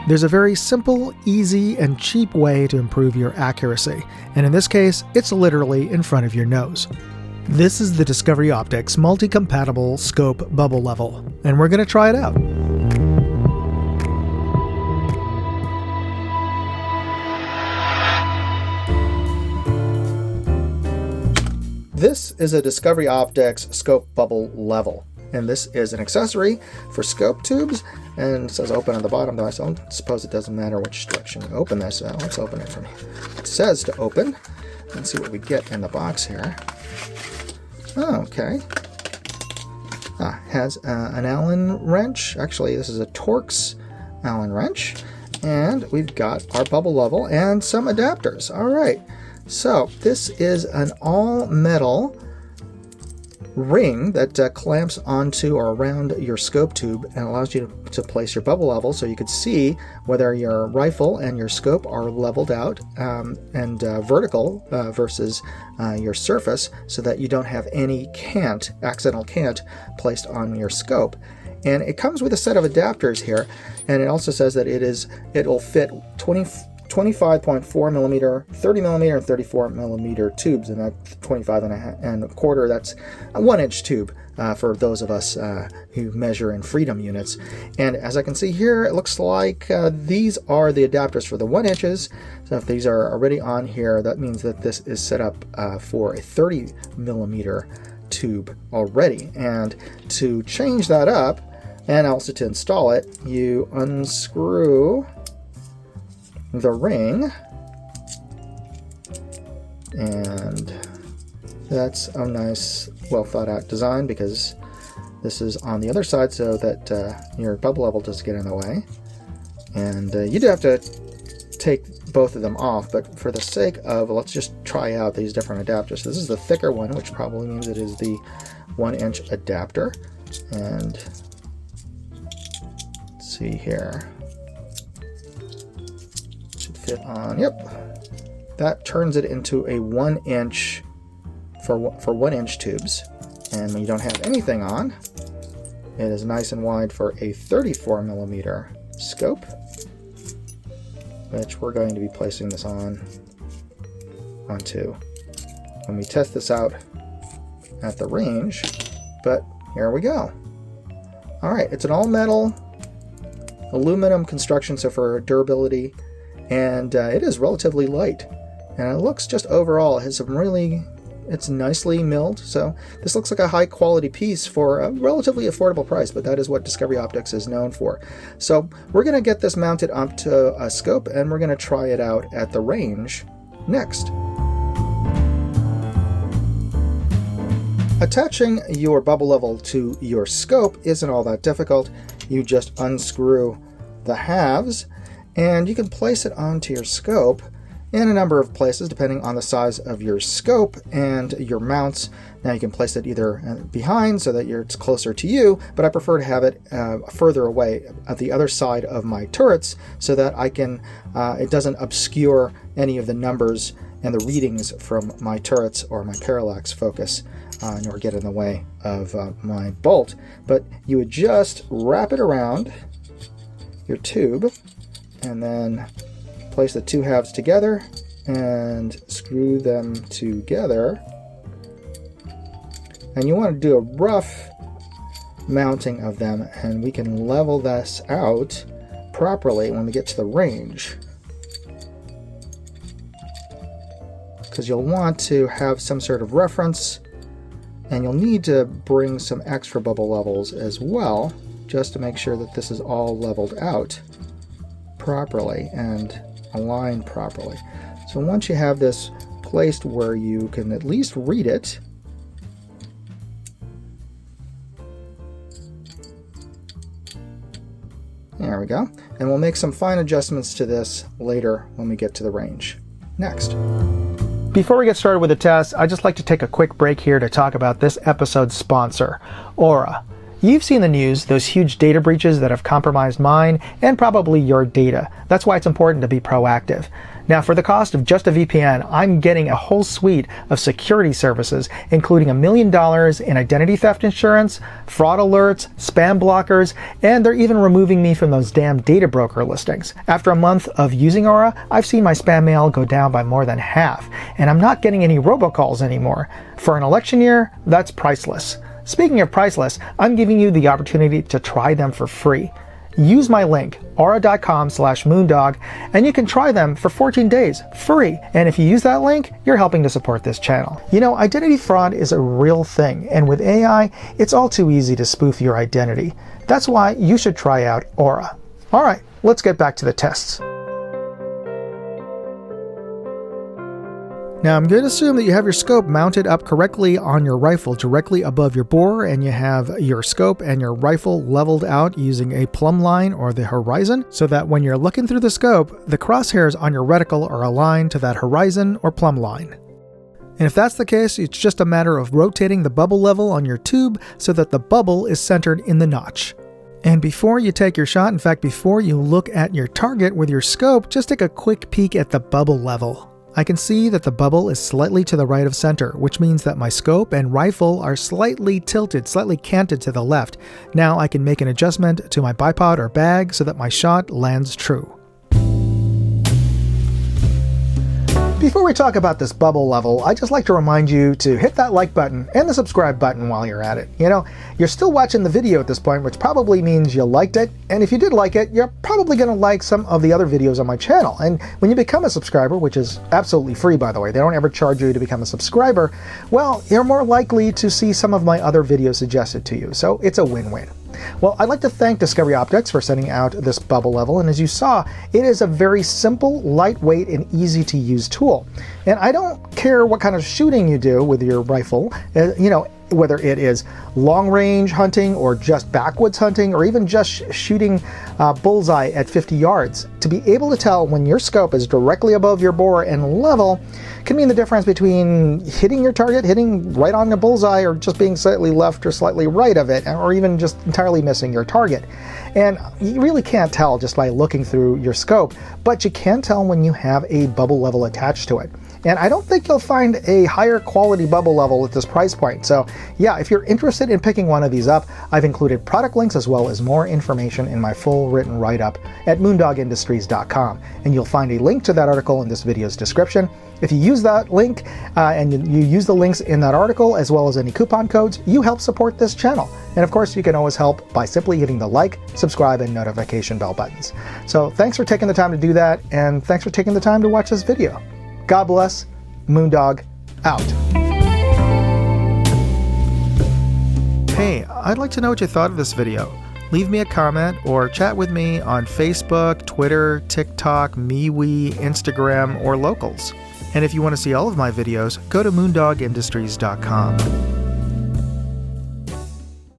There's a very simple, easy, and cheap way to improve your accuracy, and in this case, it's literally in front of your nose. This is the Discovery Optics multi-compatible scope bubble level, and we're going to try it out. This is a Discovery Optics scope bubble level, and this is an accessory for scope tubes, and it says open on the bottom, though I suppose it doesn't matter which direction you open this. Let's open it from here. It says to open. Let's see what we get in the box here. Oh, okay. Has an Allen wrench. Actually, this is a Torx Allen wrench, and we've got our bubble level and some adapters. All right. So this is an all-metal ring that clamps onto or around your scope tube and allows you to place your bubble level, so you could see whether your rifle and your scope are leveled out and vertical versus your surface, so that you don't have any accidental cant placed on your scope. And it comes with a set of adapters here, and it also says that it will fit 25.4 millimeter, 30 millimeter, and 34 millimeter tubes, and that 25 and a quarter, that's a 1-inch tube for those of us who measure in freedom units. And as I can see here, it looks like these are the adapters for the 1 inches. So if these are already on here, that means that this is set up for a 30 millimeter tube already. And to change that up, and also to install it, you unscrew the ring, and that's a nice, well thought out design, because this is on the other side so that your bubble level doesn't get in the way. And you do have to take both of them off, but for the sake of, let's just try out these different adapters. So this is the thicker one, which probably means it is the 1-inch adapter. And let's see here. Fit on, yep, that turns it into a 1-inch for 1-inch tubes. And when you don't have anything on, it is nice and wide for a 34 millimeter scope, which we're going to be placing this onto when we test this out at the range. But here we go. All right, it's an all metal aluminum construction, so for durability. And it is relatively light, and it looks just overall, it has some it's nicely milled, so this looks like a high quality piece for a relatively affordable price, but that is what Discovery Optics is known for. So we're going to get this mounted onto a scope, and we're going to try it out at the range next. Attaching your bubble level to your scope isn't all that difficult. You just unscrew the halves, and you can place it onto your scope in a number of places depending on the size of your scope and your mounts. Now you can place it either behind so that it's closer to you, but I prefer to have it further away at the other side of my turrets, so that I can it doesn't obscure any of the numbers and the readings from my turrets or my parallax focus, nor get in the way of my bolt. But you would just wrap it around your tube, and then place the two halves together and screw them together. And you want to do a rough mounting of them, and we can level this out properly when we get to the range, because you'll want to have some sort of reference, and you'll need to bring some extra bubble levels as well, just to make sure that this is all leveled out properly and aligned properly. So once you have this placed where you can at least read it, there we go, and we'll make some fine adjustments to this later when we get to the range next. Before we get started with the test, I'd just like to take a quick break here to talk about this episode's sponsor, Aura. You've seen the news, those huge data breaches that have compromised mine and probably your data. That's why it's important to be proactive. Now, for the cost of just a VPN, I'm getting a whole suite of security services, including $1 million in identity theft insurance, fraud alerts, spam blockers, and they're even removing me from those damn data broker listings. After a month of using Aura, I've seen my spam mail go down by more than half, and I'm not getting any robocalls anymore. For an election year, that's priceless. Speaking of priceless, I'm giving you the opportunity to try them for free. Use my link, aura.com/moondog, and you can try them for 14 days, free. And if you use that link, you're helping to support this channel. You know, identity fraud is a real thing, and with AI, it's all too easy to spoof your identity. That's why you should try out Aura. All right, let's get back to the tests. Now, I'm going to assume that you have your scope mounted up correctly on your rifle directly above your bore, and you have your scope and your rifle leveled out using a plumb line or the horizon, so that when you're looking through the scope, the crosshairs on your reticle are aligned to that horizon or plumb line. And if that's the case, it's just a matter of rotating the bubble level on your tube so that the bubble is centered in the notch. And before you take your shot, in fact, before you look at your target with your scope, just take a quick peek at the bubble level. I can see that the bubble is slightly to the right of center, which means that my scope and rifle are slightly tilted, slightly canted to the left. Now I can make an adjustment to my bipod or bag so that my shot lands true. Before we talk about this bubble level, I'd just like to remind you to hit that like button and the subscribe button while you're at it. You know, you're still watching the video at this point, which probably means you liked it. And if you did like it, you're probably going to like some of the other videos on my channel. And when you become a subscriber, which is absolutely free, by the way, they don't ever charge you to become a subscriber, well, you're more likely to see some of my other videos suggested to you. So it's a win-win. Well, I'd like to thank Discoveryopt for sending out this bubble level, and as you saw, it is a very simple, lightweight, and easy to use tool. And I don't care what kind of shooting you do with your rifle, you know, whether it is long-range hunting or just backwoods hunting or even just shooting bullseye at 50 yards. To be able to tell when your scope is directly above your bore and level can mean the difference between hitting your target, hitting right on the bullseye, or just being slightly left or slightly right of it, or even just entirely missing your target. And you really can't tell just by looking through your scope, but you can tell when you have a bubble level attached to it. And I don't think you'll find a higher quality bubble level at this price point. So yeah, if you're interested in picking one of these up, I've included product links as well as more information in my full written write-up at moondogindustries.com. And you'll find a link to that article in this video's description. If you use that link and you use the links in that article as well as any coupon codes, you help support this channel. And of course, you can always help by simply hitting the like, subscribe, and notification bell buttons. So thanks for taking the time to do that, and thanks for taking the time to watch this video. God bless. Moondog out. Hey, I'd like to know what you thought of this video. Leave me a comment or chat with me on Facebook, Twitter, TikTok, MeWe, Instagram, or Locals. And if you want to see all of my videos, go to moondogindustries.com.